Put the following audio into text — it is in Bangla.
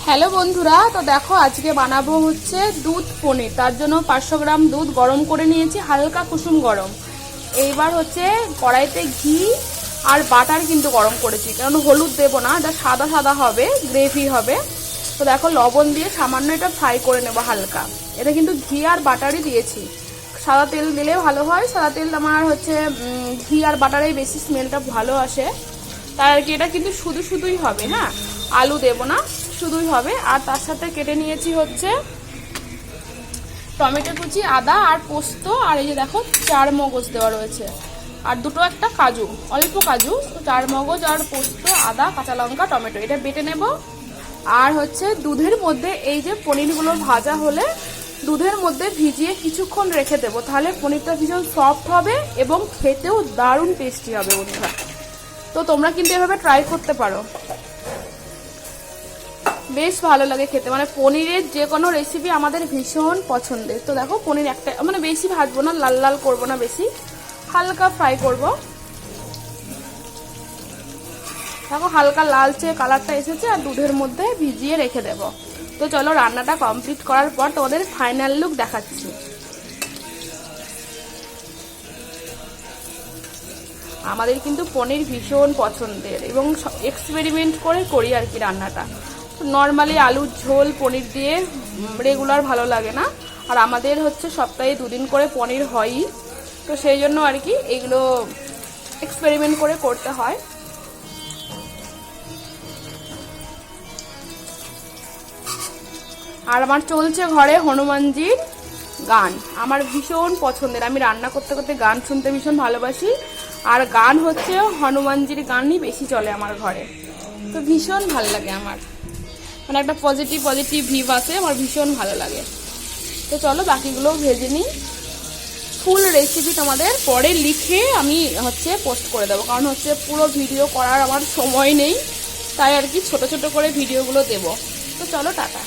হ্যালো বন্ধুরা, তো দেখো আজকে বানাবো হচ্ছে দুধ পনির। তার জন্য 500 গ্রাম দুধ গরম করে নিয়েছি, হালকা কুসুম গরম। এইবার হচ্ছে কড়াইতে ঘি আর বাটার কিন্তু গরম করেছি, কারণ হলুদ দেবো না, এটা সাদা সাদা হবে, গ্রেভি হবে। তো দেখো লবণ দিয়ে সামান্য এটা ফ্রাই করে নেবো হালকা। এটা কিন্তু ঘি আর বাটারই দিয়েছি, সাদা তেল দিলে ভালো হয়। সাদা তেল আমার হচ্ছে ঘি আর বাটারেই বেশি স্মেলটা ভালো আসে। তার আর কি এটা কিন্তু শুধু শুধুই হবে, হ্যাঁ, আলু দেবো না, শুধুই হবে। আর তার সাথে কেটে নিয়েছি হচ্ছে টমেটো কুচি, আদা আর পোস্ত, আর এই যে দেখো 4 মগজ দেওয়া রয়েছে, আর দুটো একটা কাজু, অল্প কাজু। 4 মগজ আর পোস্ত, আদা, কাঁচা লঙ্কা, টমেটো, এটা বেটে নেব। আর হচ্ছে দুধের মধ্যে এই যে পনিরগুলো ভাজা হলে দুধের মধ্যে ভিজিয়ে কিছুক্ষণ রেখে দেবো, তাহলে পনিরটা ভীষণ সফট হবে এবং খেতেও দারুণ টেস্টি হবে বন্ধুরা। তো তোমরা কিন্তু এভাবে ট্রাই করতে পারো, বেশ ভালো লাগে খেতে। মানে পনিরের যে কোনো রেসিপি আমাদের ভীষণ পছন্দের। তো দেখো পনির একটা, মানে বেশি ভাজবো না, লাল লাল করবো না, বেশি হালকা ফ্রাই করব। দেখো হালকা লালচে কালারটা এসেছে, আর দুধের মধ্যে ভিজিয়ে রেখে দেব। তো চলো রান্নাটা কমপ্লিট করার পর তোমাদের ফাইনাল লুক দেখাচ্ছি। আমাদের কিন্তু পনির ভীষণ পছন্দের এবং এক্সপেরিমেন্ট করে করি আর কি রান্নাটা। নর্মালি আলুর ঝোল পনির দিয়ে রেগুলার ভালো লাগে না, আর আমাদের হচ্ছে সপ্তাহে 2 দিন করে পনির হয়ই, তো সেই জন্য আর কি এগুলো এক্সপেরিমেন্ট করে করতে হয়। আর আমার চলছে ঘরে হনুমানজির গান, আমার ভীষণ পছন্দের। আমি রান্না করতে করতে গান শুনতে ভীষণ ভালোবাসি, আর গান হচ্ছে হনুমানজির গানই বেশি চলে আমার ঘরে। তো ভীষণ ভালো লাগে আমার, মানে একটা পজিটিভ ভিভ আসে, আমার ভীষণ ভালো লাগে। তো চলো বাকিগুলো ভেজে নিই। ফুল রেসিপি তোমাদের পরে লিখে আমি হচ্ছে পোস্ট করে দেবো, কারণ হচ্ছে পুরো ভিডিও করার আমার সময় নেই, তাই আর কি ছোট ছোট করে ভিডিওগুলো দেবো। তো চলো টাটা।